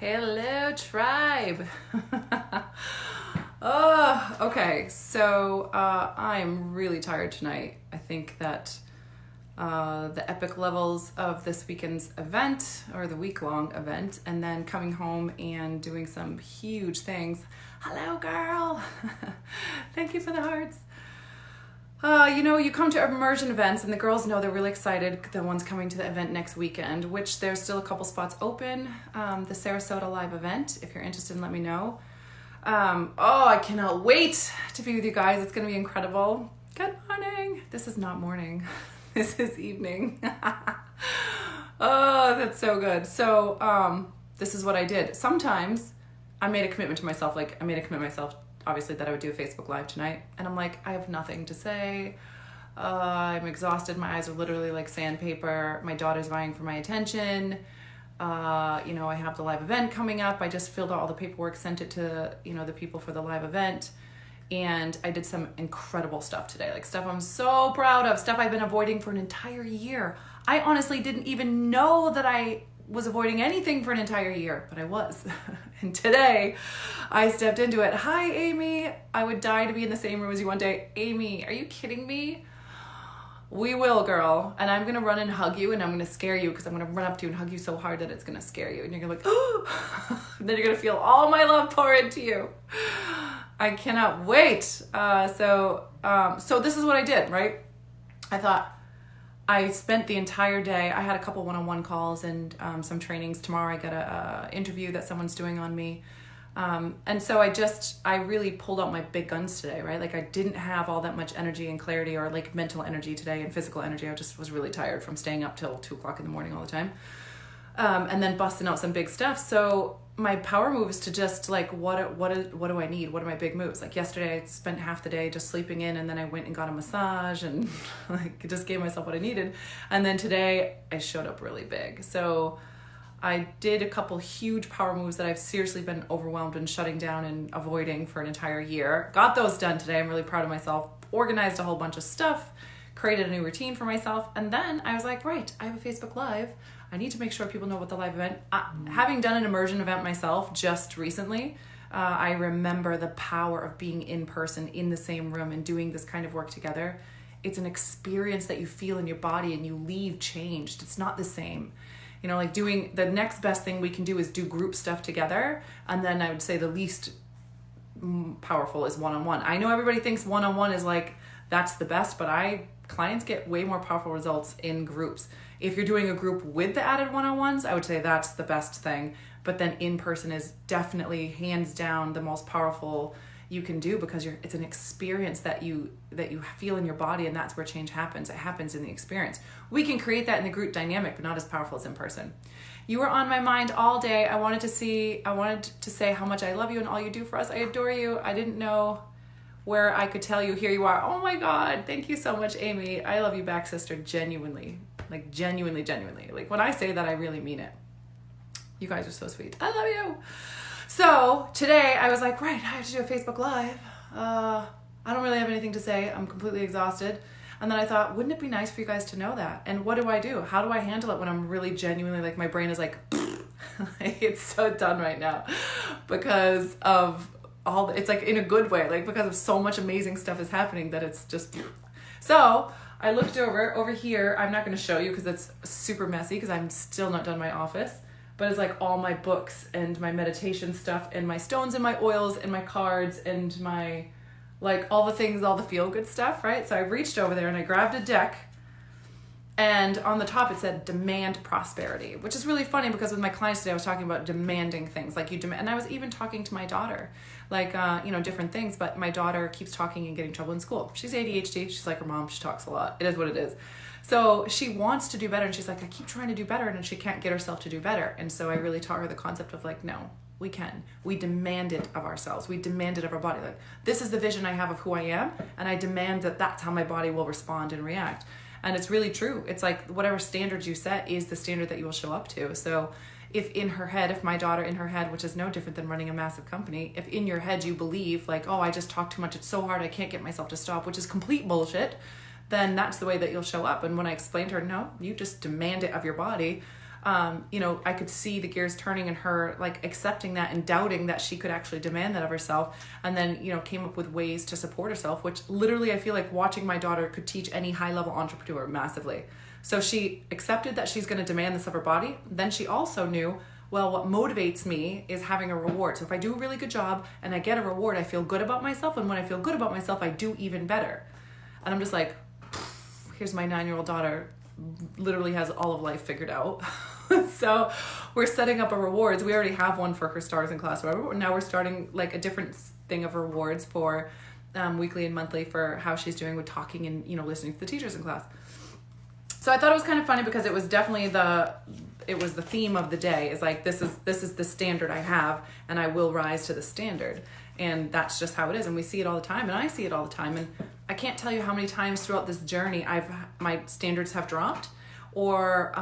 Hello, tribe. Oh, okay. So I'm really tired tonight. I think that the epic levels of this weekend's event, or the week-long event, and then coming home and doing some huge things. Hello, girl. Thank you for the hearts. You come to immersion events and the girls know they're really excited, the ones coming to the event next weekend, which there's still a couple spots open. The Sarasota live event, if you're interested, let me know. I cannot wait to be with you guys. It's going to be incredible. Good morning. This is not morning. This is evening. Oh, that's so good. So this is what I did. Sometimes I made a commitment to myself, obviously, that I would do a Facebook Live tonight. And I'm like, I have nothing to say. I'm exhausted. My eyes are literally like sandpaper. My daughter's vying for my attention. I have the live event coming up. I just filled out all the paperwork, sent it to, the people for the live event. And I did some incredible stuff today. Like stuff I'm so proud of, stuff I've been avoiding for an entire year. I honestly didn't even know that I was avoiding anything for an entire year, but I was. And today I stepped into it. Hi, Amy. I would die to be in the same room as you one day. Amy, are you kidding me? We will, girl. And I'm going to run and hug you, and I'm going to scare you because I'm going to run up to you and hug you so hard that it's going to scare you. And you're going to be like, oh, and then you're going to feel all my love pour into you. I cannot wait. So this is what I did, right? I thought, I spent the entire day, I had a couple one-on-one calls and some trainings. Tomorrow I got a interview that someone's doing on me. And so I really pulled out my big guns today, right? Like I didn't have all that much energy and clarity or like mental energy today and physical energy. I just was really tired from staying up till 2:00 in the morning all the time. And then busting out some big stuff. So my power move is to just like, what do I need? What are my big moves? Like yesterday I spent half the day just sleeping in, and then I went and got a massage and like just gave myself what I needed. And then today I showed up really big. So I did a couple huge power moves that I've seriously been overwhelmed and shutting down and avoiding for an entire year. Got those done today. I'm really proud of myself. Organized a whole bunch of stuff, created a new routine for myself. And then I was like, right, I have a Facebook Live. I need to make sure people know about the live event. Having done an immersion event myself just recently, I remember the power of being in person in the same room and doing this kind of work together. It's an experience that you feel in your body and you leave changed. It's not the same. Like doing the next best thing we can do is do group stuff together. And then I would say the least powerful is one-on-one. I know everybody thinks one-on-one is like, that's the best, but clients get way more powerful results in groups. If you're doing a group with the added one-on-ones, I would say that's the best thing. But then in person is definitely hands down the most powerful you can do, because it's an experience that you feel in your body, and that's where change happens. It happens in the experience. We can create that in the group dynamic, but not as powerful as in person. You were on my mind all day. I wanted to say how much I love you and all you do for us. I adore you. I didn't know where I could tell you. Here you are. Oh my God. Thank you so much, Amy. I love you back, sister. Genuinely. Like genuinely. Like when I say that, I really mean it. You guys are so sweet. I love you. So today I was like, right, I have to do a Facebook Live. I don't really have anything to say. I'm completely exhausted. And then I thought, wouldn't it be nice for you guys to know that? And what do I do? How do I handle it when I'm really genuinely like, my brain is like, it's so done right now because of it's like in a good way, like because of so much amazing stuff is happening that it's just, so I looked over here. I'm not going to show you because it's super messy because I'm still not done my office, but it's like all my books and my meditation stuff and my stones and my oils and my cards and my, like all the things, all the feel good stuff, right? So I reached over there and I grabbed a deck, and on the top it said demand prosperity, which is really funny because with my clients today I was talking about demanding things, like you demand, and I was even talking to my daughter, like different things, but my daughter keeps talking and getting in trouble in school. She's ADHD, she's like her mom, she talks a lot. It is what it is. So she wants to do better, and she's like, I keep trying to do better, and she can't get herself to do better. And so I really taught her the concept of like, no, we can. We demand it of ourselves. We demand it of our body. Like, this is the vision I have of who I am, and I demand that that's how my body will respond and react. And it's really true. It's like whatever standards you set is the standard that you will show up to. So if my daughter in her head, which is no different than running a massive company, if in your head you believe like, oh, I just talk too much, it's so hard, I can't get myself to stop, which is complete bullshit, then that's the way that you'll show up. And when I explained to her, no, you just demand it of your body, I could see the gears turning in her, like accepting that and doubting that she could actually demand that of herself. And then, came up with ways to support herself, which literally I feel like watching my daughter could teach any high level entrepreneur massively. So she accepted that she's going to demand this of her body. Then she also knew, well, what motivates me is having a reward. So if I do a really good job and I get a reward, I feel good about myself. And when I feel good about myself, I do even better. And I'm just like, here's my 9-year-old daughter, literally has all of life figured out. So we're setting up a rewards. We already have one for her stars in class. Now we're starting like a different thing of rewards for weekly and monthly for how she's doing with talking and, listening to the teachers in class. So I thought it was kind of funny because it was definitely the theme of the day, is like, this is the standard I have, and I will rise to the standard. And that's just how it is. And we see it all the time, and I see it all the time. And I can't tell you how many times throughout this journey my standards have dropped, or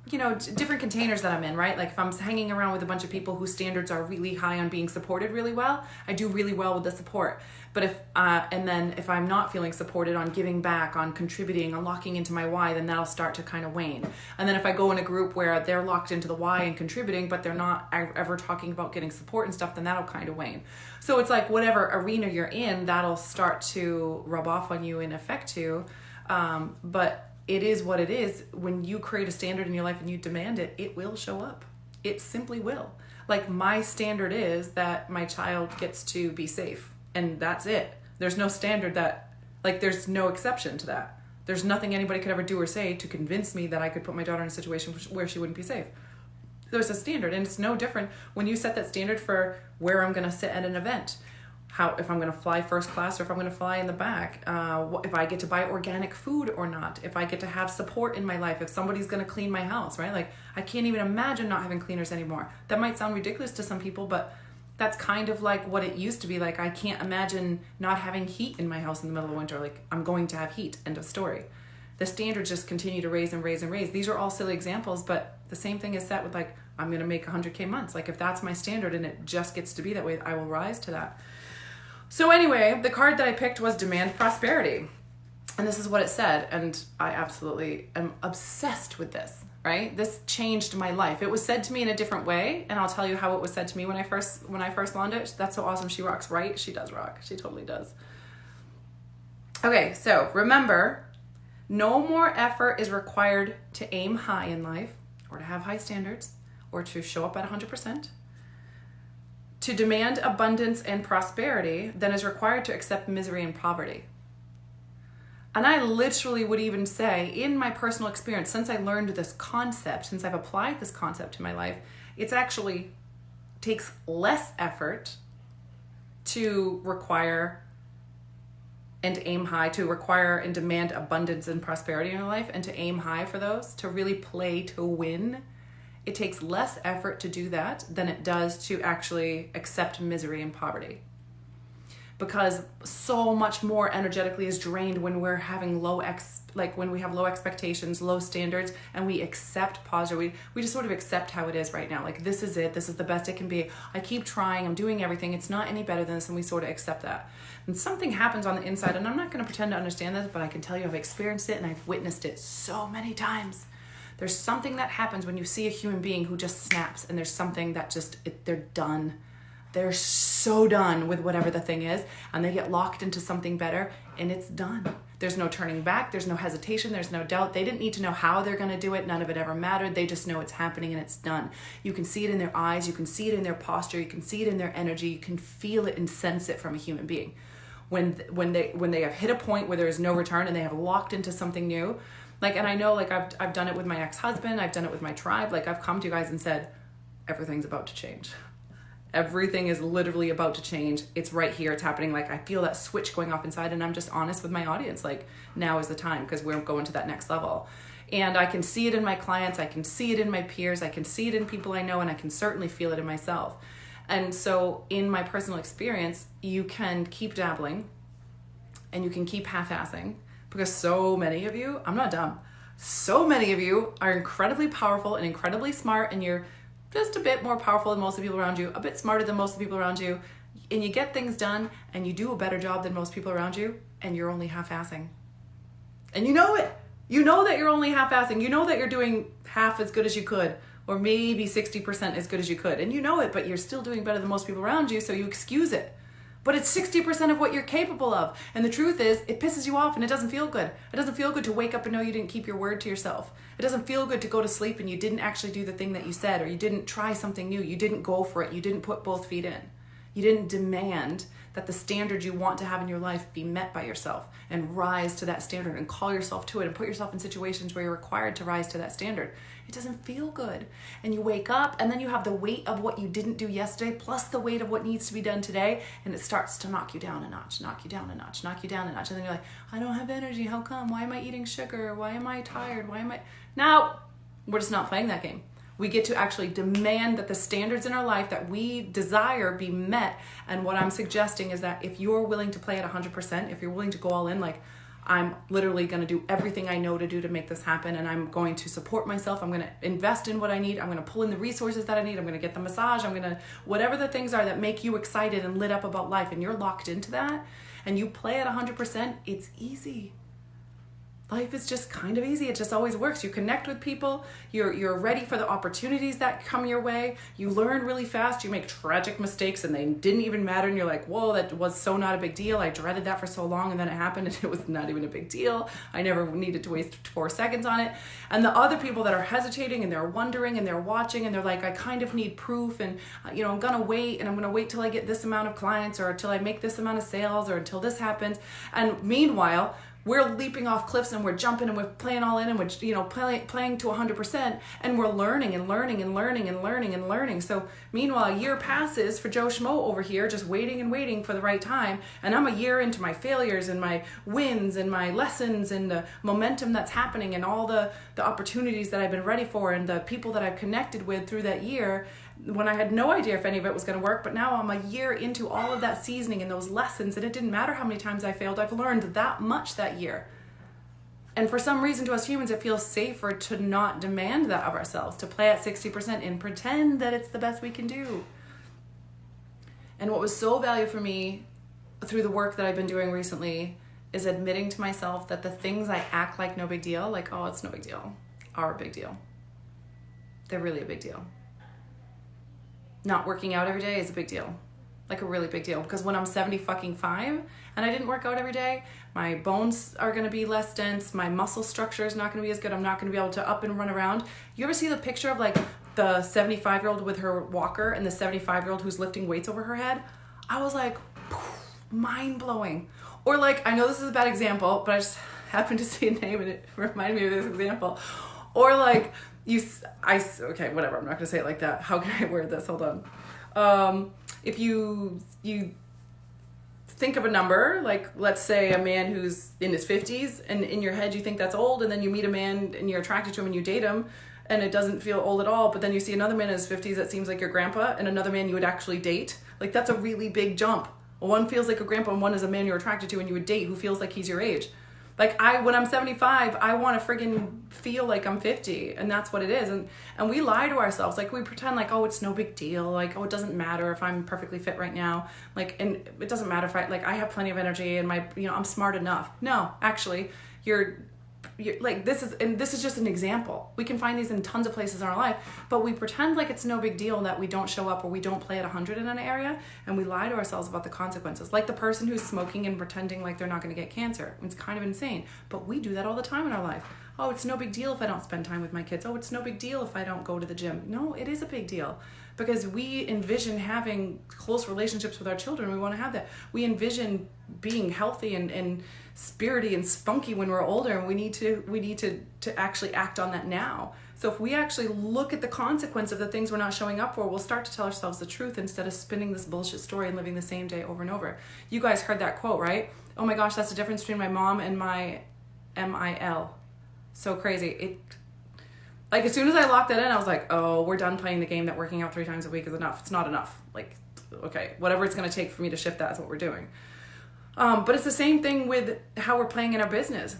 different containers that I'm in, right? Like if I'm hanging around with a bunch of people whose standards are really high on being supported really well, I do really well with the support. But if I'm not feeling supported on giving back, on contributing, on locking into my why, then that'll start to kind of wane. And then if I go in a group where they're locked into the why and contributing, but they're not ever talking about getting support and stuff, then that'll kind of wane. So it's like whatever arena you're in, that'll start to rub off on you and affect you. But it is what it is. When you create a standard in your life and you demand it, it will show up. It simply will. Like my standard is that my child gets to be safe. And that's it. There's no standard there's no exception to that. There's nothing anybody could ever do or say to convince me that I could put my daughter in a situation where she wouldn't be safe. There's a standard, and it's no different when you set that standard for where I'm going to sit at an event. If I'm going to fly first class or if I'm going to fly in the back, if I get to buy organic food or not, if I get to have support in my life, if somebody's going to clean my house, right? Like I can't even imagine not having cleaners anymore. That might sound ridiculous to some people, but that's kind of like what it used to be. Like I can't imagine not having heat in my house in the middle of winter. Like I'm going to have heat, end of story. The standards just continue to raise and raise and raise. These are all silly examples, but the same thing is set with like, I'm going to make 100K months. Like if that's my standard and it just gets to be that way, I will rise to that. So anyway, the card that I picked was Demand Prosperity. And this is what it said. And I absolutely am obsessed with this, right? This changed my life. It was said to me in a different way. And I'll tell you how it was said to me when I first learned it. That's so awesome. She rocks, right? She does rock. She totally does. Okay, so remember, no more effort is required to aim high in life or to have high standards or to show up at 100%. To demand abundance and prosperity than is required to accept misery and poverty. And I literally would even say, in my personal experience, since I learned this concept, since I've applied this concept to my life, it's actually takes less effort to require and aim high, to require and demand abundance and prosperity in your life, and to aim high for those, to really play to win. It takes less effort to do that than it does to actually accept misery and poverty. Because so much more energetically is drained when we're having when we have low expectations, low standards, and we accept positive. We just sort of accept how it is right now. Like, this is it. This is the best it can be. I keep trying. I'm doing everything. It's not any better than this, and we sort of accept that. And something happens on the inside, and I'm not going to pretend to understand this, but I can tell you I've experienced it, and I've witnessed it so many times. There's something that happens when you see a human being who just snaps, and there's something that they're done. They're so done with whatever the thing is, and they get locked into something better, and it's done. There's no turning back. There's no hesitation. There's no doubt. They didn't need to know how they're going to do it. None of it ever mattered. They just know it's happening and it's done. You can see it in their eyes. You can see it in their posture. You can see it in their energy. You can feel it and sense it from a human being. When they have hit a point where there is no return and they have locked into something new, and I know, I've done it with my ex-husband. I've done it with my tribe. I've come to you guys and said, everything's about to change. Everything is literally about to change. It's right here. It's happening. I feel that switch going off inside, and I'm just honest with my audience. Now is the time, because we're going to that next level. And I can see it in my clients. I can see it in my peers. I can see it in people I know, and I can certainly feel it in myself. And so in my personal experience, you can keep dabbling and you can keep half-assing, because so many of you, I'm not dumb, so many of you are incredibly powerful and incredibly smart, and you're just a bit more powerful than most of the people around you, a bit smarter than most of the people around you, and you get things done, and you do a better job than most people around you, and you're only half-assing. And you know it. You know that you're only half-assing. You know that you're doing half as good as you could, or maybe 60% as good as you could. And you know it, but you're still doing better than most people around you, so you excuse it. But it's 60% of what you're capable of. And the truth is, it pisses you off and it doesn't feel good. It doesn't feel good to wake up and know you didn't keep your word to yourself. It doesn't feel good to go to sleep and you didn't actually do the thing that you said, or you didn't try something new. You didn't go for it. You didn't put both feet in. You didn't demand that the standard you want to have in your life be met by yourself and rise to that standard and call yourself to it and put yourself in situations where you're required to rise to that standard. It doesn't feel good. And you wake up and then you have the weight of what you didn't do yesterday plus the weight of what needs to be done today, and it starts to knock you down a notch, knock you down a notch, knock you down a notch. And then you're like, I don't have energy. How come? Why am I eating sugar? Why am I tired? Why am I... No, we're just not playing that game. We get to actually demand that the standards in our life that we desire be met. And what I'm suggesting is that if you're willing to play at 100%, if you're willing to go all in, like, I'm literally going to do everything I know to do to make this happen, and I'm going to support myself. I'm going to invest in what I need. I'm going to pull in the resources that I need. I'm going to get the massage. I'm going to, whatever the things are that make you excited and lit up about life, and you're locked into that, and you play at 100%, it's easy. Life is just kind of easy. It just always works. You connect with people. You're ready for the opportunities that come your way. You learn really fast. You make tragic mistakes and they didn't even matter. And you're like, whoa, that was so not a big deal. I dreaded that for so long, and then it happened and it was not even a big deal. I never needed to waste 4 seconds on it. And the other people that are hesitating and they're wondering and they're watching and they're like, I kind of need proof, and I'm going to wait, and I'm going to wait till I get this amount of clients, or till I make this amount of sales, or until this happens. And meanwhile, we're leaping off cliffs and we're jumping and we're playing all in and we're playing to 100%, and we're learning and learning and learning and learning and learning. So meanwhile, a year passes for Joe Schmo over here just waiting and waiting for the right time, and I'm a year into my failures and my wins and my lessons and the momentum that's happening and all the opportunities that I've been ready for and the people that I've connected with through that year, when I had no idea if any of it was going to work. But now I'm a year into all of that seasoning and those lessons, and it didn't matter how many times I failed. I've learned that much that year. And for some reason, to us humans, it feels safer to not demand that of ourselves, to play at 60% and pretend that it's the best we can do. And what was so valuable for me through the work that I've been doing recently is admitting to myself that the things I act like no big deal, like, oh, it's no big deal, are a big deal. They're really a big deal. Not working out every day is a big deal, like a really big deal, because when I'm 75 and I didn't work out every day, my bones are going to be less dense, my muscle structure is not going to be as good, I'm not going to be able to up and run around. You ever see the picture of like the 75-year-old with her walker and the 75-year-old who's lifting weights over her head? I was like, mind-blowing. Or like, I know this is a bad example, but I just happened to see a name and it reminded me of this example. Or like, okay, whatever, I'm not going to say it like that. How can I word this? Hold on. If you think of a number, like let's say a man who's in his 50s, and in your head you think that's old, and then you meet a man and you're attracted to him and you date him, and it doesn't feel old at all, but then you see another man in his 50s that seems like your grandpa, and another man you would actually date. Like, that's a really big jump. One feels like a grandpa, and one is a man you're attracted to and you would date who feels like he's your age. Like, when I'm 75, I want to friggin' feel like I'm 50, and that's what it is. And we lie to ourselves. Like, we pretend like, oh, it's no big deal. Like, oh, it doesn't matter if I'm perfectly fit right now. Like, and it doesn't matter if I have plenty of energy and I'm smart enough. No, actually, you're like, this is just an example. We can find these in tons of places in our life, but we pretend like it's no big deal that we don't show up or we don't play at 100 in an area, and we lie to ourselves about the consequences. Like the person who's smoking and pretending like they're not going to get cancer. It's kind of insane, but we do that all the time in our life. Oh, it's no big deal if I don't spend time with my kids. Oh, it's no big deal if I don't go to the gym. No, it is a big deal, because we envision having close relationships with our children. We want to have that. We envision being healthy and spirity and spunky when we're older, and we need to actually act on that now. So if we actually look at the consequence of the things we're not showing up for, we'll start to tell ourselves the truth instead of spinning this bullshit story and living the same day over and over. You guys heard that quote, right? Oh my gosh, that's the difference between my mom and my MIL. So crazy. Like, as soon as I locked that in, I was like, oh, we're done playing the game that working out 3 times a week is enough. It's not enough. Like, okay, whatever it's going to take for me to shift that is what we're doing. But it's the same thing with how we're playing in our business.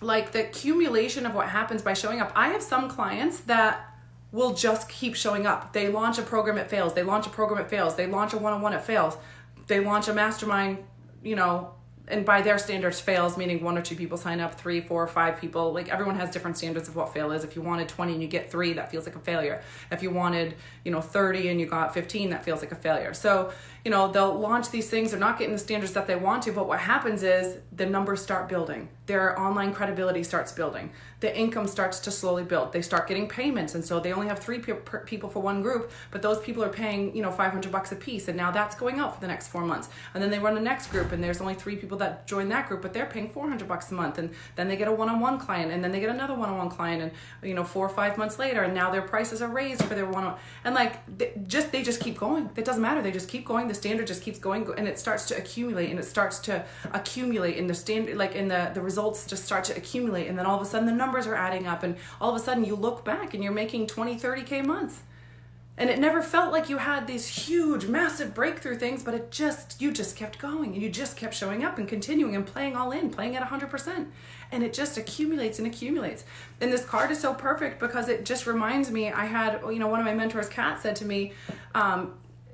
Like, the accumulation of what happens by showing up. I have some clients that will just keep showing up. They launch a program, it fails. They launch a program, it fails. They launch a one-on-one, it fails. They launch a mastermind, and and by their standards, fails, meaning 1 or 2 people sign up, 3, 4, 5 people. Like everyone has different standards of what fail is. If you wanted 20 and you get 3, that feels like a failure. If you wanted, 30 and you got 15, that feels like a failure. So, they'll launch these things. They're not getting the standards that they want to, but what happens is the numbers start building. Their online credibility starts building. The income starts to slowly build. They start getting payments. And so they only have 3 people for one group, but those people are paying, $500 a piece. And now that's going out for the next 4 months. And then they run the next group and there's only 3 people that join that group, but they're paying $400 a month. And then they get a one-on-one client, and then they get another one-on-one client, and 4 or 5 months later, and now their prices are raised for their one-on-one. And they just keep going. It doesn't matter. They just keep going. The standard just keeps going, and it starts to accumulate, and in the standard, like in the results just start to accumulate. And then all of a sudden the numbers are adding up, and all of a sudden you look back and you're making 20, 30K months. And it never felt like you had these huge, massive breakthrough things, but you just kept going, and you just kept showing up and continuing and playing all in, playing at 100%. And it just accumulates and accumulates. And this card is so perfect because it just reminds me, I had, one of my mentors, Kat, said to me,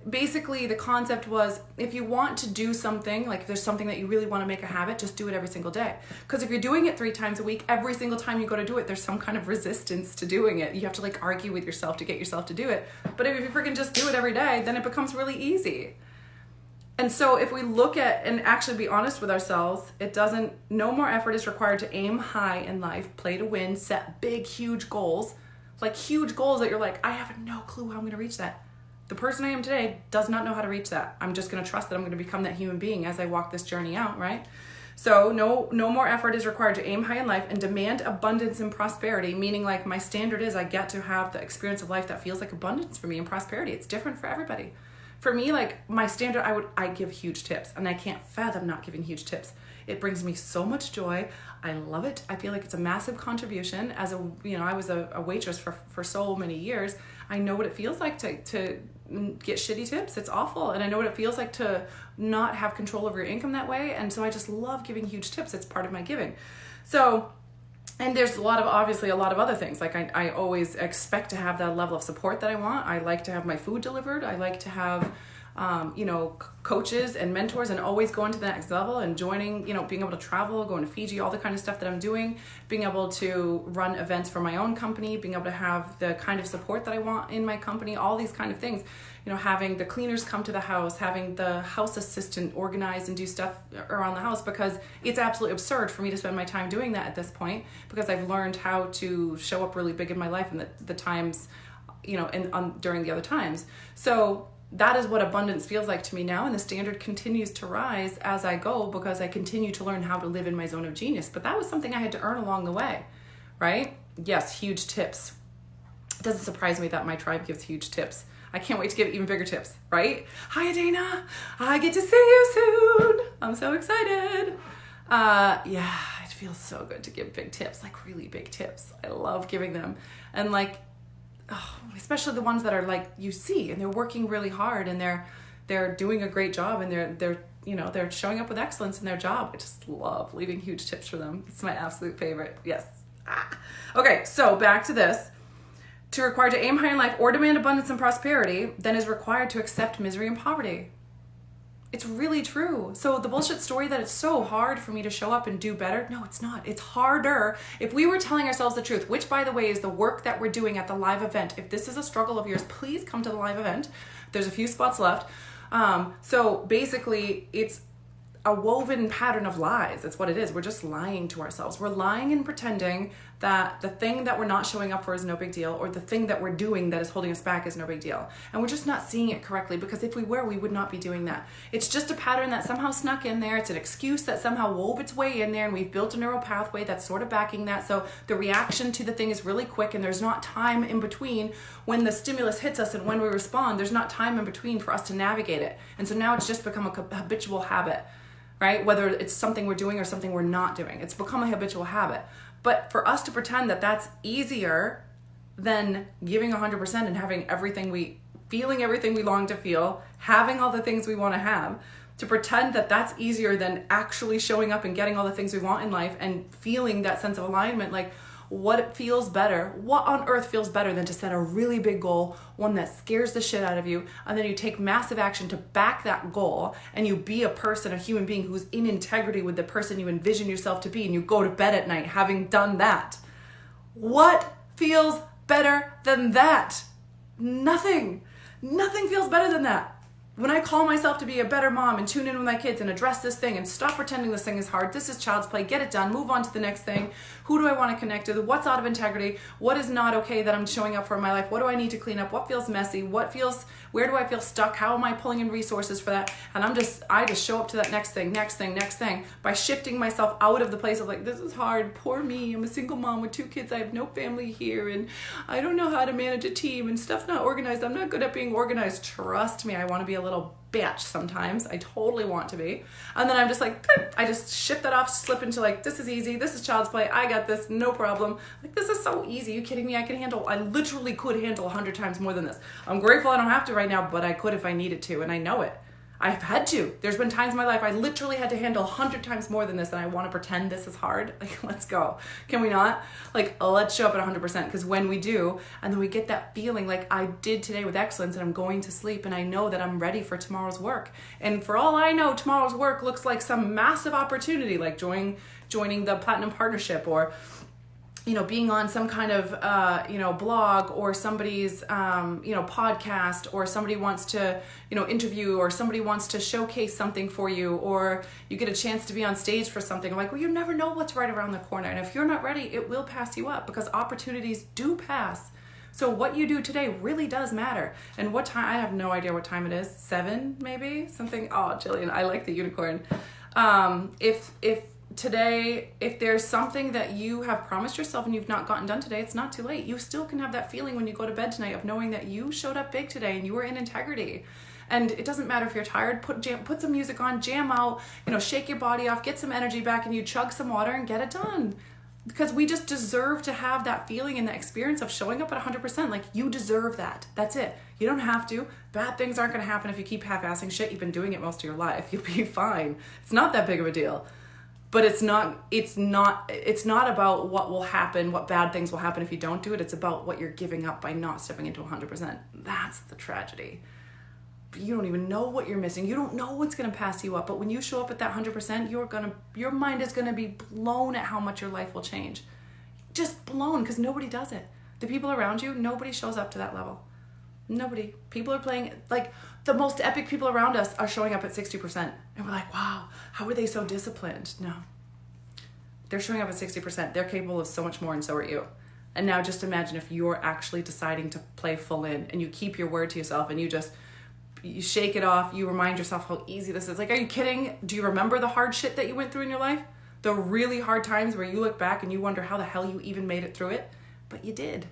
basically the concept was, if you want to do something, like if there's something that you really want to make a habit, just do it every single day. Because if you're doing it 3 times a week, every single time you go to do it, there's some kind of resistance to doing it. You have to argue with yourself to get yourself to do it. But if you freaking just do it every day, then it becomes really easy. And so if we look at and actually be honest with ourselves, no more effort is required to aim high in life, play to win, set big, huge goals, huge goals that you're like, I have no clue how I'm going to reach that. The person I am today does not know how to reach that. I'm just going to trust that I'm going to become that human being as I walk this journey out, right? So no more effort is required to aim high in life and demand abundance and prosperity, meaning my standard is I get to have the experience of life that feels like abundance for me and prosperity. It's different for everybody. For me, my standard, I give huge tips, and I can't fathom not giving huge tips. It brings me so much joy. I love it. I feel like it's a massive contribution. As I was a waitress for so many years. I know what it feels like to get shitty tips. It's awful. And I know what it feels like to not have control over your income that way. And so I just love giving huge tips. It's part of my giving. So, and there's obviously a lot of other things. I always expect to have that level of support that I want. I like to have my food delivered. I like to have, coaches and mentors, and always going to the next level and joining, being able to travel, going to Fiji, all the kind of stuff that I'm doing, being able to run events for my own company, being able to have the kind of support that I want in my company, all these kind of things, having the cleaners come to the house, having the house assistant organize and do stuff around the house, because it's absolutely absurd for me to spend my time doing that at this point, because I've learned how to show up really big in my life in the times, during the other times. So that is what abundance feels like to me now, and the standard continues to rise as I go because I continue to learn how to live in my zone of genius. But that was something I had to earn along the way, right? Yes, huge tips. It doesn't surprise me that my tribe gives huge tips. I can't wait to give even bigger tips, right? Hi, Dana. I get to see you soon. I'm so excited. It feels so good to give big tips, really big tips. I love giving them. And especially the ones that are you see, and they're working really hard, and they're doing a great job, and they're showing up with excellence in their job. I just love leaving huge tips for them. It's my absolute favorite. Yes. Okay, so back to this. To require to aim high in life or demand abundance and prosperity, then is required to accept misery and poverty. It's really true. So the bullshit story that it's so hard for me to show up and do better, no, it's not. It's harder. If we were telling ourselves the truth, which by the way is the work that we're doing at the live event. If this is a struggle of yours, please come to the live event. There's a few spots left. So basically it's a woven pattern of lies. That's what it is. We're just lying to ourselves. We're lying and pretending that the thing that we're not showing up for is no big deal, or the thing that we're doing that is holding us back is no big deal. And we're just not seeing it correctly, because if we were, we would not be doing that. It's just a pattern that somehow snuck in there. It's an excuse that somehow wove its way in there, and we've built a neural pathway that's sort of backing that. So the reaction to the thing is really quick, and there's not time in between when the stimulus hits us and when we respond. There's not time in between for us to navigate it. And so now it's just become a habitual habit, right? Whether it's something we're doing or something we're not doing, it's become a habitual habit. But for us to pretend that that's easier than giving 100% and having feeling everything we long to feel, having all the things we want to have, to pretend that that's easier than actually showing up and getting all the things we want in life and feeling that sense of alignment, what feels better, what on earth feels better than to set a really big goal, one that scares the shit out of you, and then you take massive action to back that goal, and you be a person, a human being who's in integrity with the person you envision yourself to be, and you go to bed at night having done that. What feels better than that? Nothing. Nothing feels better than that. When I call myself to be a better mom and tune in with my kids and address this thing and stop pretending this thing is hard, this is child's play, get it done, move on to the next thing. Who do I want to connect with? What's out of integrity? What is not okay that I'm showing up for in my life? What do I need to clean up? What feels messy? Where do I feel stuck? How am I pulling in resources for that? And I just show up to that next thing by shifting myself out of the place of like, this is hard, poor me, I'm a single mom with 2 kids, I have no family here, and I don't know how to manage a team, and stuff's not organized, I'm not good at being organized. Trust me, I want to be a little bitch sometimes. I totally want to be. And then I'm just like, I just shift that off, slip into like, this is easy, this is child's play, I got this, no problem. Like, this is so easy. You kidding me? I literally could handle 100 times more than this. I'm grateful I don't have to right now, but I could if I needed to, and I know it. I've had to. There's been times in my life I literally had to handle 100 times more than this, and I want to pretend this is hard. Like, let's go. Can we not? Like, let's show up at 100%, because when we do, and then we get that feeling like I did today with excellence, and I'm going to sleep, and I know that I'm ready for tomorrow's work. And for all I know, tomorrow's work looks like some massive opportunity, like joining the Platinum Partnership, or being on some kind of, blog, or somebody's, podcast, or somebody wants to, interview, or somebody wants to showcase something for you, or you get a chance to be on stage for something. I'm like, well, you never know what's right around the corner. And if you're not ready, it will pass you up, because opportunities do pass. So what you do today really does matter. And what time, I have no idea what time it is. 7, maybe? Something. Oh, Jillian, I like the unicorn. Today, if there's something that you have promised yourself and you've not gotten done today, it's not too late. You still can have that feeling when you go to bed tonight of knowing that you showed up big today and you were in integrity. And it doesn't matter if you're tired, put some music on, jam out, shake your body off, get some energy back, and you chug some water and get it done. Because we just deserve to have that feeling and the experience of showing up at 100%. Like, you deserve that. That's it. You don't have to. Bad things aren't going to happen if you keep half-assing shit. You've been doing it most of your life. You'll be fine. It's not that big of a deal. But it's not about what will happen, what bad things will happen if you don't do it. It's about what you're giving up by not stepping into 100%. That's the tragedy. You don't even know what you're missing. You don't know what's going to pass you up. But when you show up at that 100%, your mind is going to be blown at how much your life will change. Just blown, because nobody does it. The people around you, nobody shows up to that level. Nobody. People are playing, like, the most epic people around us are showing up at 60%. And we're like, wow, how are they so disciplined? No. They're showing up at 60%. They're capable of so much more, and so are you. And now just imagine if you're actually deciding to play full in, and you keep your word to yourself, and you shake it off. You remind yourself how easy this is. Like, are you kidding? Do you remember the hard shit that you went through in your life? The really hard times where you look back and you wonder how the hell you even made it through it? But you did.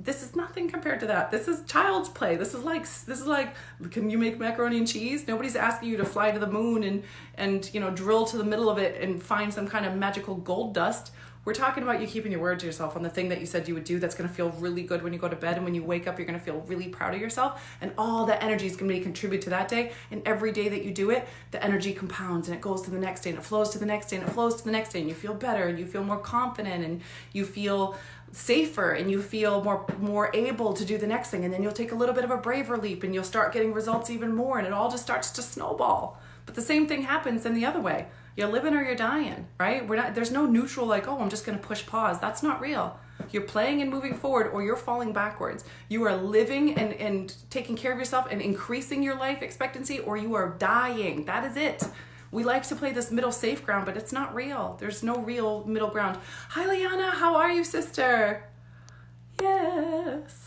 This is nothing compared to that. This is child's play. This is like, can you make macaroni and cheese? Nobody's asking you to fly to the moon and drill to the middle of it and find some kind of magical gold dust. We're talking about you keeping your word to yourself on the thing that you said you would do that's going to feel really good when you go to bed, and when you wake up, you're going to feel really proud of yourself, and all that energy is going to contribute to that day. And every day that you do it, the energy compounds, and it goes to the next day, and it flows to the next day, and it flows to the next day, and you feel better, and you feel more confident, and you feel safer, and you feel more able to do the next thing. And then you'll take a little bit of a braver leap, and you'll start getting results even more, and it all just starts to snowball. But the same thing happens in the other way. You're living or you're dying, right? There's no neutral, like, oh, I'm just going to push pause. That's not real. You're playing and moving forward, or you're falling backwards. You are living and taking care of yourself and increasing your life expectancy, or you are dying. That is it. We like to play this middle safe ground, but it's not real. There's no real middle ground. Hi, Liana. How are you, sister? Yes.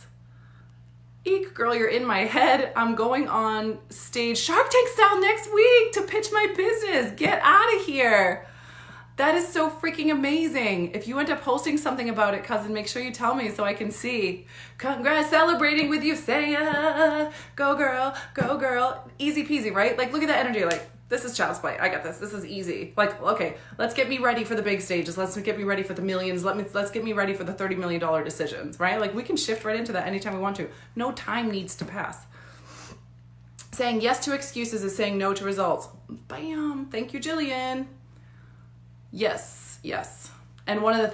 Eek, girl, you're in my head. I'm going on stage Shark Tank style next week to pitch my business. Get out of here. That is so freaking amazing. If you end up posting something about it, cousin, make sure you tell me so I can see. Congrats, celebrating with you, Saya. Go girl, go girl. Easy peasy, right? Like, look at that energy. Like, this is child's play. I got this. This is easy. Like, okay, let's get me ready for the big stages. Let's get me ready for the millions. Let's get me ready for the $30 million decisions, right? Like, we can shift right into that anytime we want to. No time needs to pass. Saying yes to excuses is saying no to results. Bam. Thank you, Jillian. Yes. And one of the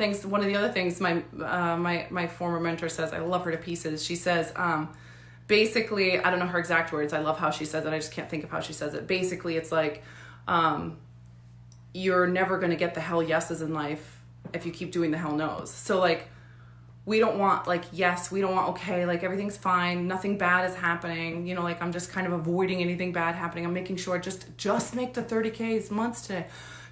other things my former mentor says, I love her to pieces. She says, basically, I don't know her exact words. I love how she says it. I just can't think of how she says it. Basically, it's like, you're never going to get the hell yeses in life if you keep doing the hell no's. So like, we don't want like, yes, we don't want, okay, like everything's fine. Nothing bad is happening. You know, like I'm just kind of avoiding anything bad happening. I'm making sure just make the 30K months today.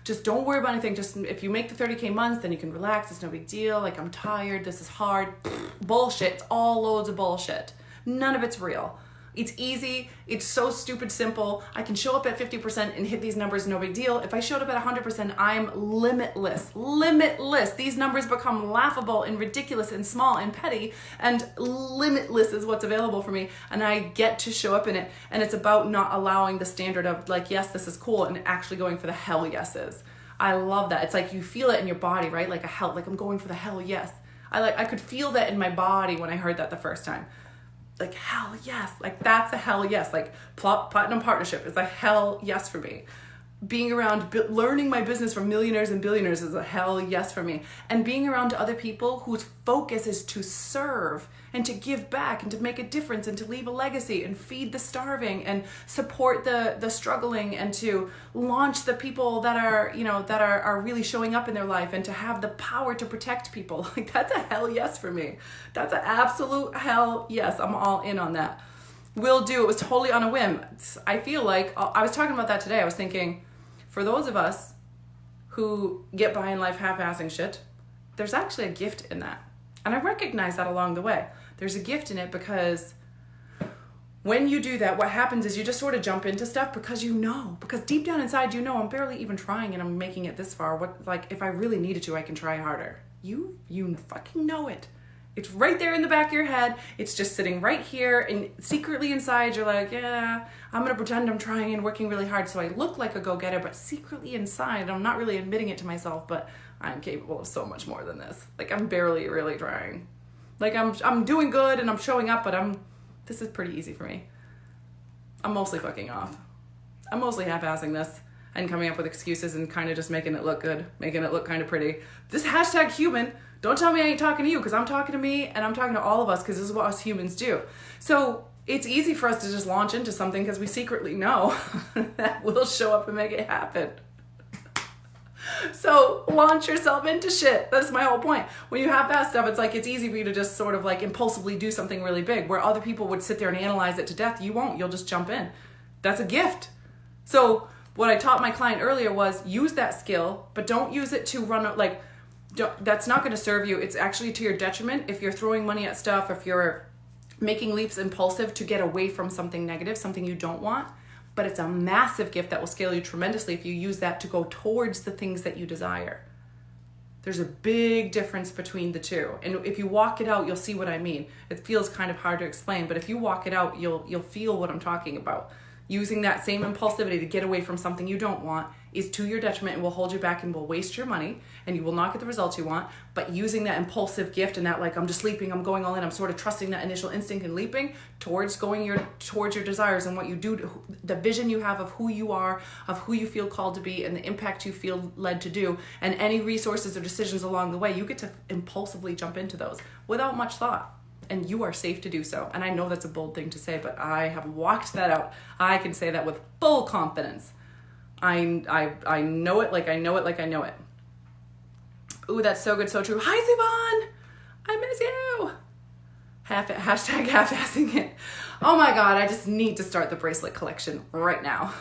Just don't worry about anything. Just if you make the 30K months, then you can relax. It's no big deal. Like I'm tired. This is hard. Bullshit. It's all loads of bullshit. None of it's real. It's easy. It's so stupid simple. I can show up at 50% and hit these numbers, no big deal. If I showed up at 100%, I'm limitless. Limitless. These numbers become laughable and ridiculous and small and petty, and limitless is what's available for me. And I get to show up in it. And it's about not allowing the standard of like, yes, this is cool, and actually going for the hell yeses. I love that. It's like you feel it in your body, right? Like I'm going for the hell yes. I could feel that in my body when I heard that the first time. Like, hell yes. Like, that's a hell yes. Like, platinum partnership is a hell yes for me. Being around, learning my business from millionaires and billionaires is a hell yes for me. And being around other people whose focus is to serve and to give back and to make a difference and to leave a legacy and feed the starving and support the struggling and to launch the people that are, you know, that are really showing up in their life and to have the power to protect people. Like, that's a hell yes for me. That's an absolute hell yes. I'm all in on that. Will do. It was totally on a whim. I feel like, I was talking about that today. I was thinking, for those of us who get by in life half-assing shit, there's actually a gift in that. And I recognize that along the way. There's a gift in it because when you do that, what happens is you just sort of jump into stuff because deep down inside, you know, I'm barely even trying and I'm making it this far. Like, if I really needed to, I can try harder. You fucking know it. It's right there in the back of your head. It's just sitting right here, and secretly inside you're like, yeah, I'm going to pretend I'm trying and working really hard so I look like a go-getter, but secretly inside, I'm not really admitting it to myself, but I'm capable of so much more than this. Like, I'm barely really trying. Like, I'm doing good and I'm showing up, but this is pretty easy for me. I'm mostly fucking off. I'm mostly half-assing this and coming up with excuses and kind of just making it look good, making it look kind of pretty. This hashtag human, don't tell me I ain't talking to you, because I'm talking to me and I'm talking to all of us, because this is what us humans do. So it's easy for us to just launch into something because we secretly know that we'll show up and make it happen. So launch yourself into shit. That's my whole point. When you have that stuff, it's like it's easy for you to just sort of like impulsively do something really big, where other people would sit there and analyze it to death. You won't. You'll just jump in. That's a gift. So what I taught my client earlier was use that skill, but don't use it to run like, that's not going to serve you. It's actually to your detriment if you're throwing money at stuff, if you're making leaps impulsive to get away from something negative, something you don't want. But it's a massive gift that will scale you tremendously if you use that to go towards the things that you desire. There's a big difference between the two. And if you walk it out, you'll see what I mean. It feels kind of hard to explain, but if you walk it out, you'll feel what I'm talking about. Using that same impulsivity to get away from something you don't want is to your detriment and will hold you back and will waste your money, and you will not get the results you want. But using that impulsive gift and that, like, I'm just leaping, I'm going all in, I'm sort of trusting that initial instinct and leaping towards towards your desires and what you do, the vision you have of who you are, of who you feel called to be, and the impact you feel led to do, and any resources or decisions along the way, you get to impulsively jump into those without much thought. And you are safe to do so. And I know that's a bold thing to say, but I have walked that out. I can say that with full confidence. I know it like I know it like I know it. Ooh, that's so good, so true. Hi, Siobhan! I miss you! Hashtag half-assing it. Oh my God, I just need to start the bracelet collection right now.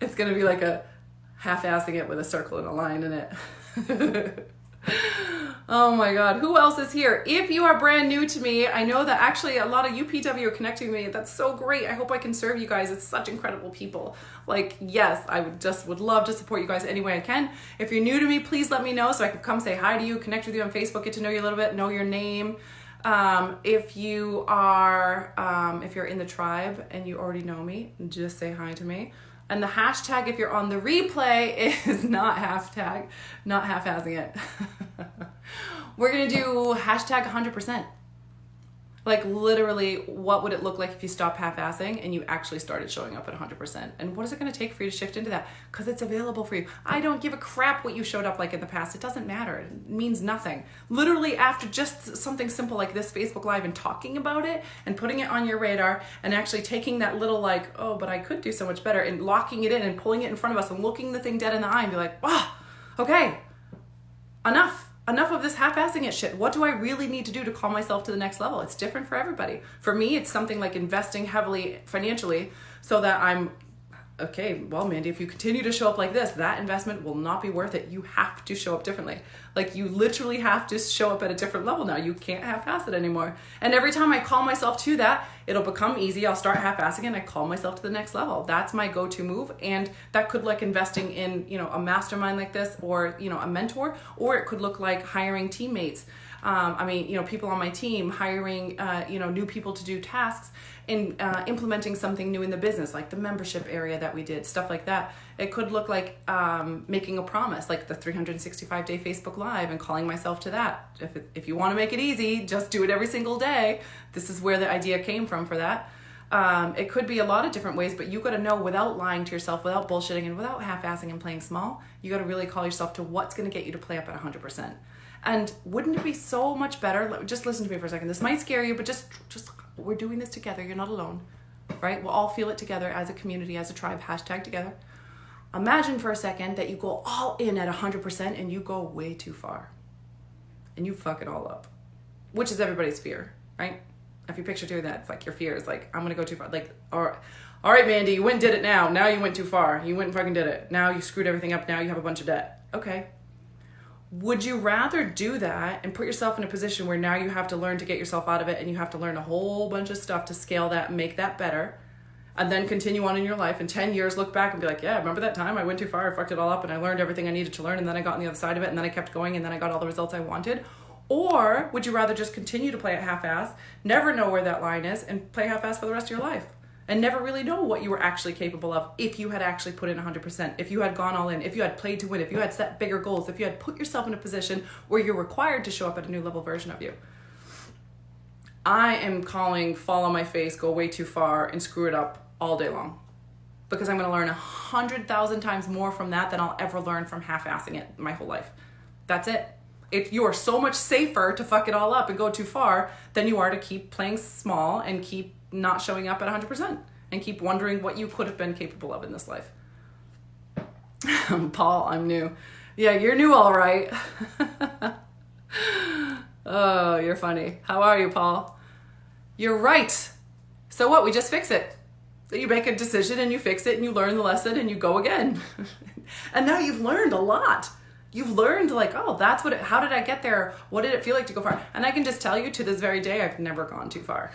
It's gonna be like a half-assing it with a circle and a line in it. Oh my God, who else is here? If you are brand new to me, I know that actually a lot of UPW are connecting with me. That's so great. I hope I can serve you guys. It's such incredible people. Like, yes, I would love to support you guys any way I can. If you're new to me, please let me know so I can come say hi to you, connect with you on Facebook, get to know you a little bit, know your name. If you're in the tribe and you already know me, just say hi to me. And the hashtag, if you're on the replay, is not half-assing it. We're going to do hashtag 100%. Like literally, what would it look like if you stopped half-assing and you actually started showing up at 100%? And what is it going to take for you to shift into that? Because it's available for you. I don't give a crap what you showed up like in the past. It doesn't matter. It means nothing. Literally, after just something simple like this Facebook Live and talking about it and putting it on your radar and actually taking that little like, oh, but I could do so much better, and locking it in and pulling it in front of us and looking the thing dead in the eye and be like, wow, okay, enough of this half-assing it shit. What do I really need to do to call myself to the next level? It's different for everybody. For me, it's something like investing heavily financially so that I'm, okay, well, Mandy, if you continue to show up like this, that investment will not be worth it. You have to show up differently. Like you literally have to show up at a different level now. You can't half-ass it anymore. And every time I call myself to that, it'll become easy. I'll start half-assing and I call myself to the next level. That's my go-to move. And that could look investing in, a mastermind like this, or, a mentor, or it could look like hiring teammates. People on my team, hiring, new people to do tasks, and implementing something new in the business, like the membership area that we did, stuff like that. It could look like making a promise, like the 365-day Facebook Live, and calling myself to that. If you want to make it easy, just do it every single day. This is where the idea came from for that. It could be a lot of different ways, but you got to know, without lying to yourself, without bullshitting, and without half-assing and playing small, you got to really call yourself to what's going to get you to play up at 100%. And wouldn't it be so much better? Just listen to me for a second. This might scare you, but just we're doing this together. You're not alone, right? We'll all feel it together as a community, as a tribe, #together. Imagine for a second that you go all in at 100% and you go way too far and you fuck it all up, which is everybody's fear, right? If you picture doing that, it's like your fear is like, I'm going to go too far. Like, all right, Mandy, you went and did it now. Now you went too far. You went and fucking did it. Now you screwed everything up. Now you have a bunch of debt. Okay. Would you rather do that and put yourself in a position where now you have to learn to get yourself out of it and you have to learn a whole bunch of stuff to scale that and make that better, and then continue on in your life in 10 years, look back and be like, yeah, remember that time I went too far, I fucked it all up, and I learned everything I needed to learn, and then I got on the other side of it, and then I kept going, and then I got all the results I wanted? Or would you rather just continue to play it half-ass, never know where that line is, and play half-ass for the rest of your life? And never really know what you were actually capable of if you had actually put in 100%, if you had gone all in, if you had played to win, if you had set bigger goals, if you had put yourself in a position where you're required to show up at a new level version of you. I am calling fall on my face, go way too far, and screw it up all day long. Because I'm going to learn 100,000 times more from that than I'll ever learn from half-assing it my whole life. That's it. You are so much safer to fuck it all up and go too far than you are to keep playing small and keep not showing up at 100% and keep wondering what you could have been capable of in this life. Paul, I'm new. Yeah, you're new, all right. Oh, you're funny. How are you, Paul? You're right. So what? We just fix it. You make a decision and you fix it and you learn the lesson and you go again. And now you've learned a lot. You've learned like, oh, that's what how did I get there? What did it feel like to go far? And I can just tell you, to this very day, I've never gone too far.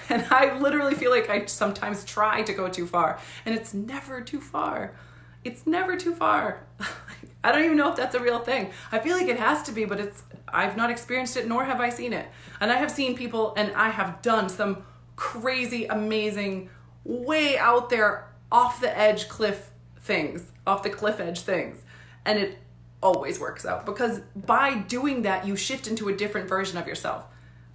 And I literally feel like I sometimes try to go too far, and it's never too far. It's never too far. I don't even know if that's a real thing. I feel like it has to be, but I've not experienced it, nor have I seen it. And I have seen people, and I have done some crazy, amazing, way out there, off the cliff edge things. And it always works out, because by doing that, you shift into a different version of yourself.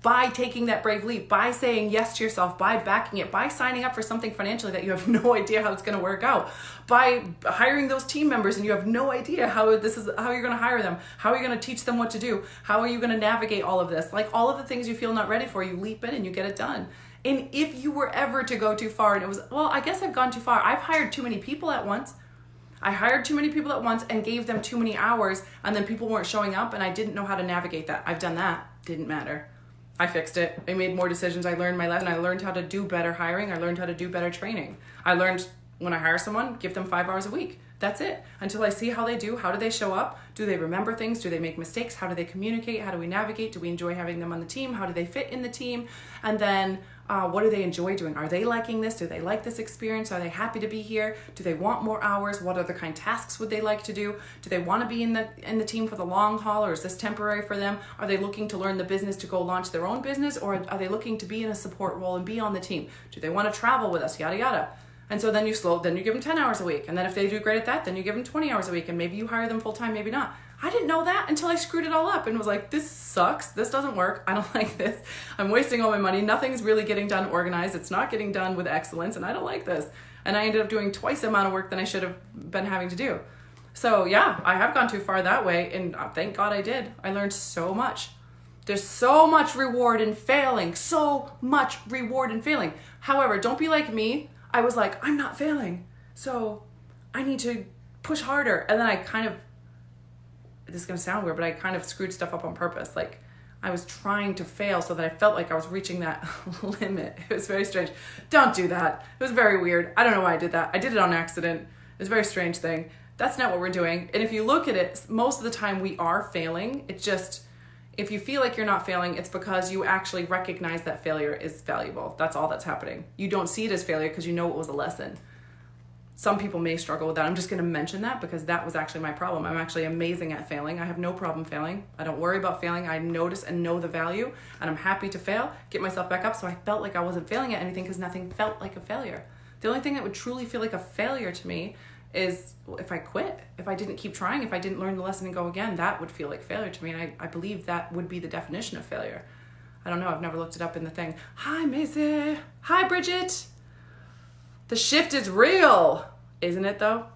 By taking that brave leap, by saying yes to yourself, by backing it, by signing up for something financially that you have no idea how it's going to work out, by hiring those team members and you have no idea how you're going to hire them, how you're going to teach them what to do, how are you going to navigate all of this, like all of the things you feel not ready for, you leap in and you get it done. And if you were ever to go too far and it was, well, I guess I've gone too far. I've hired too many people at once. I hired too many people at once and gave them too many hours, and then people weren't showing up and I didn't know how to navigate that. I've done that. Didn't matter. I fixed it. I made more decisions. I learned my lesson. I learned how to do better hiring. I learned how to do better training. I learned when I hire someone, give them 5 hours a week. That's it. Until I see how they do. How do they show up? Do they remember things? Do they make mistakes? How do they communicate? How do we navigate? Do we enjoy having them on the team? How do they fit in the team? And then what do they enjoy doing? Are they liking this? Do they like this experience? Are they happy to be here? Do they want more hours? What other kind of tasks would they like to do? Do they want to be in the team for the long haul, or is this temporary for them? Are they looking to learn the business to go launch their own business, or are they looking to be in a support role and be on the team? Do they want to travel with us? Yada yada. And so then you give them 10 hours a week. And then if they do great at that, then you give them 20 hours a week, and maybe you hire them full time, maybe not. I didn't know that until I screwed it all up and was like, this sucks. This doesn't work. I don't like this. I'm wasting all my money. Nothing's really getting done organized. It's not getting done with excellence, and I don't like this. And I ended up doing twice the amount of work than I should have been having to do. So yeah, I have gone too far that way, and thank God I did. I learned so much. There's so much reward in failing. So much reward in failing. However, don't be like me. I was like, I'm not failing, so I need to push harder. And then I kind of, this is going to sound weird, but I kind of screwed stuff up on purpose. Like, I was trying to fail so that I felt like I was reaching that limit. It was very strange. Don't do that. It was very weird. I don't know why I did that. I did it on accident. It was a very strange thing. That's not what we're doing. And if you look at it, most of the time we are failing. It's just, if you feel like you're not failing, it's because you actually recognize that failure is valuable. That's all that's happening. You don't see it as failure because you know it was a lesson. Some people may struggle with that. I'm just going to mention that because that was actually my problem. I'm actually amazing at failing. I have no problem failing. I don't worry about failing. I notice and know the value, and I'm happy to fail, get myself back up. So I felt like I wasn't failing at anything because nothing felt like a failure. The only thing that would truly feel like a failure to me is if I quit, if I didn't keep trying, if I didn't learn the lesson and go again, that would feel like failure to me. And I believe that would be the definition of failure. I don't know. I've never looked it up in the thing. Hi, Macy. Hi, Bridget. The shift is real, isn't it though?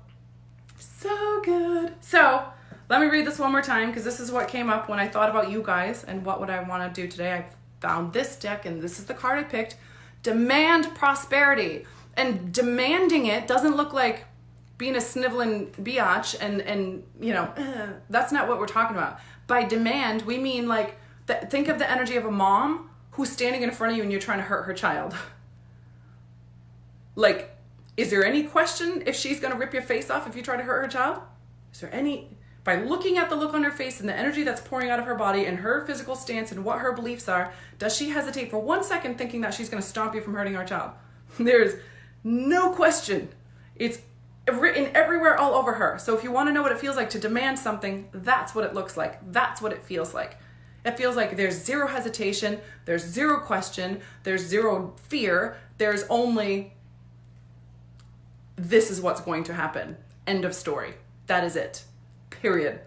So good. So let me read this one more time because this is what came up when I thought about you guys and what would I want to do today. I found this deck and this is the card I picked. Demand prosperity. And demanding it doesn't look like being a sniveling biatch and you know, that's not what we're talking about. By demand, we mean like, think of the energy of a mom who's standing in front of you and you're trying to hurt her child. Like, is there any question if she's going to rip your face off if you try to hurt her child? Is there any, by looking at the look on her face and the energy that's pouring out of her body and her physical stance and what her beliefs are, does she hesitate for 1 second thinking that she's going to stop you from hurting our child? There's no question. It's written everywhere all over her. So if you want to know what it feels like to demand something, that's what it looks like. That's what it feels like. It feels like there's zero hesitation, there's zero question, there's zero fear, there's only, this is what's going to happen. End of story. That is it. Period.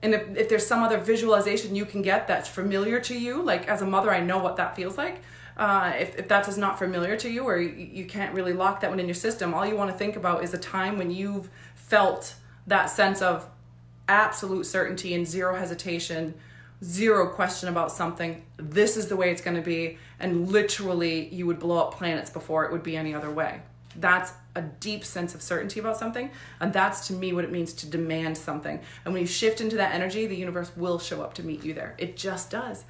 And if there's some other visualization you can get that's familiar to you, like as a mother, I know what that feels like. If that is not familiar to you or you can't really lock that one in your system, all you want to think about is a time when you've felt that sense of absolute certainty and zero hesitation, zero question about something. This is the way it's going to be. And literally you would blow up planets before it would be any other way. That's a deep sense of certainty about something. And that's to me what it means to demand something. And when you shift into that energy, the universe will show up to meet you there. It just does.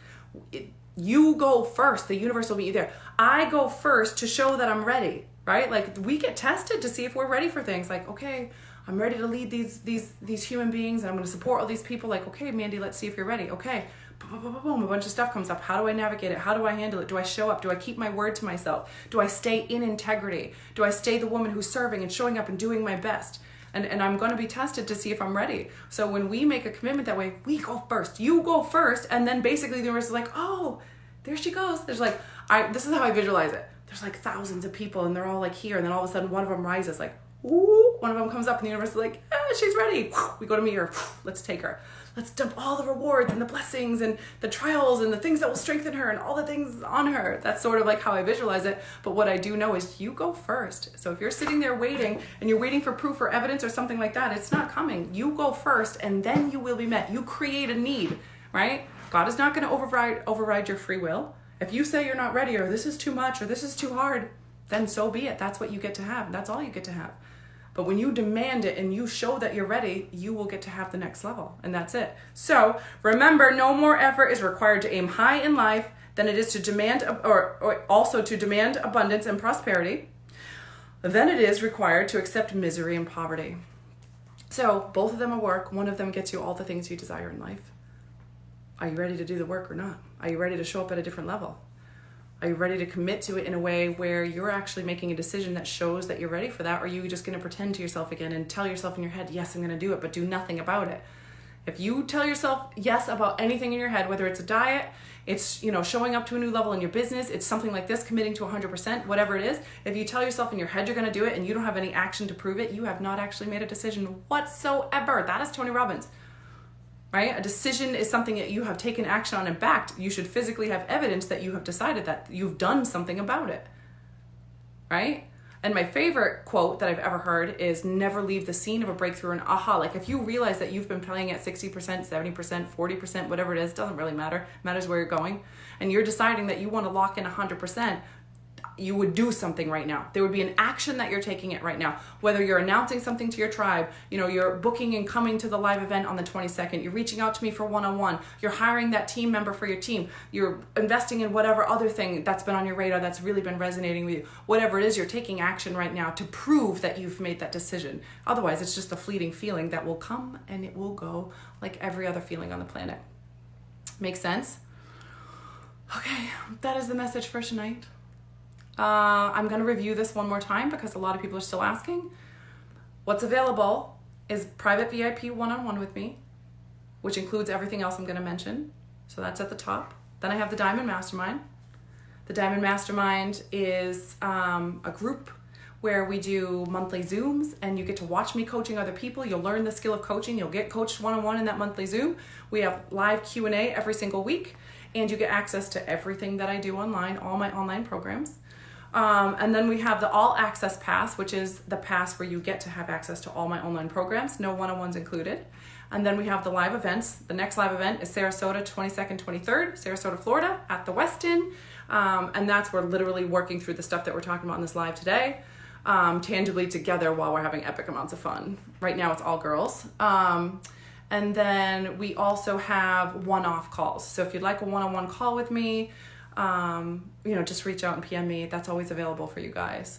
You go first, the universe will meet you there. I go first to show that I'm ready, right? Like we get tested to see if we're ready for things. Like, okay, I'm ready to lead these human beings and I'm going to support all these people. Like, okay, Mandy, let's see if you're ready. Okay, boom, boom, boom, boom, a bunch of stuff comes up. How do I navigate it? How do I handle it? Do I show up? Do I keep my word to myself? Do I stay in integrity? Do I stay the woman who's serving and showing up and doing my best? And I'm going to be tested to see if I'm ready. So when we make a commitment that way, we go first. You go first. And then basically the universe is like, oh, there she goes. There's like, this is how I visualize it. There's like thousands of people and they're all like here. And then all of a sudden one of them rises like, ooh, one of them comes up and the universe is like, she's ready. We go to meet her. Let's take her. Let's dump all the rewards and the blessings and the trials and the things that will strengthen her and all the things on her. That's sort of like how I visualize it. But what I do know is you go first. So if you're sitting there waiting and you're waiting for proof or evidence or something like that, it's not coming. You go first and then you will be met. You create a need, right? God is not going to override your free will. If you say you're not ready or this is too much or this is too hard, then so be it. That's what you get to have. That's all you get to have. But when you demand it and you show that you're ready, you will get to have the next level. And that's it. So remember, no more effort is required to aim high in life than it is to demand, or also to demand abundance and prosperity, than it is required to accept misery and poverty. So both of them will work. One of them gets you all the things you desire in life. Are you ready to do the work or not? Are you ready to show up at a different level? Are you ready to commit to it in a way where you're actually making a decision that shows that you're ready for that? Or are you just going to pretend to yourself again and tell yourself in your head, yes, I'm going to do it, but do nothing about it? If you tell yourself yes about anything in your head, whether it's a diet, it's, showing up to a new level in your business, it's something like this, committing to 100%, whatever it is, if you tell yourself in your head you're going to do it and you don't have any action to prove it, you have not actually made a decision whatsoever. That is Tony Robbins. right? A decision is something that you have taken action on and backed. You should physically have evidence that you have decided that you've done something about it, right? And my favorite quote that I've ever heard is never leave the scene of a breakthrough and aha. Like if you realize that you've been playing at 60%, 70%, 40%, whatever it is, doesn't really matter. It matters where you're going. And you're deciding that you want to lock in 100%. You would do something right now. There would be an action that you're taking it right now. Whether you're announcing something to your tribe, you're booking and coming to the live event on the 22nd, you're reaching out to me for one-on-one, you're hiring that team member for your team, you're investing in whatever other thing that's been on your radar that's really been resonating with you. Whatever it is, you're taking action right now to prove that you've made that decision. Otherwise, it's just a fleeting feeling that will come and it will go like every other feeling on the planet. Make sense? Okay, that is the message for tonight. I'm going to review this one more time because a lot of people are still asking. What's available is private VIP one-on-one with me, which includes everything else I'm going to mention. So that's at the top. Then I have the Diamond Mastermind. The Diamond Mastermind is a group where we do monthly Zooms and you get to watch me coaching other people. You'll learn the skill of coaching. You'll get coached one-on-one in that monthly Zoom. We have live Q&A every single week and you get access to everything that I do online, all my online programs. And then we have the All Access Pass, which is the pass where you get to have access to all my online programs, no one-on-ones included. And then we have the live events. The next live event is Sarasota, 22nd, 23rd, Sarasota, Florida, at the Westin. And that's where literally working through the stuff that we're talking about in this live today, tangibly together while we're having epic amounts of fun. Right now it's all girls. And then we also have one-off calls. So if you'd like a one-on-one call with me, just reach out and PM me. That's always available for you guys.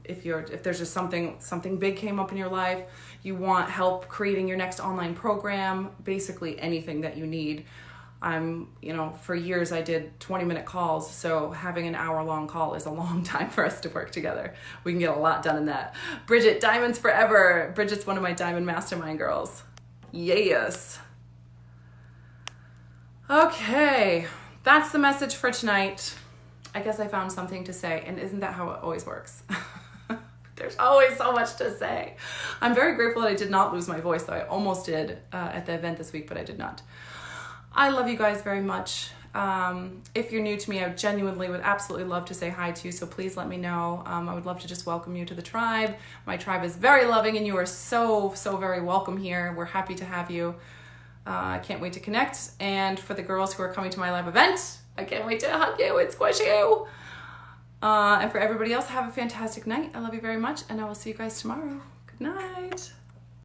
If there's just something big came up in your life, you want help creating your next online program, basically anything that you need. For years I did 20-minute calls, so having an hour-long call is a long time for us to work together. We can get a lot done in that. Bridget, Diamonds Forever. Bridget's one of my Diamond Mastermind girls. Yes. Okay. That's the message for tonight. I guess I found something to say, and isn't that how it always works? There's always so much to say. I'm very grateful that I did not lose my voice, though I almost did at the event this week, but I did not. I love you guys very much. If you're new to me, I genuinely would absolutely love to say hi to you, so please let me know. I would love to just welcome you to the tribe. My tribe is very loving, and you are so, so very welcome here. We're happy to have you. I can't wait to connect. And for the girls who are coming to my live event, I can't wait to hug you and squish you. And for everybody else, have a fantastic night. I love you very much, and I will see you guys tomorrow. Good night.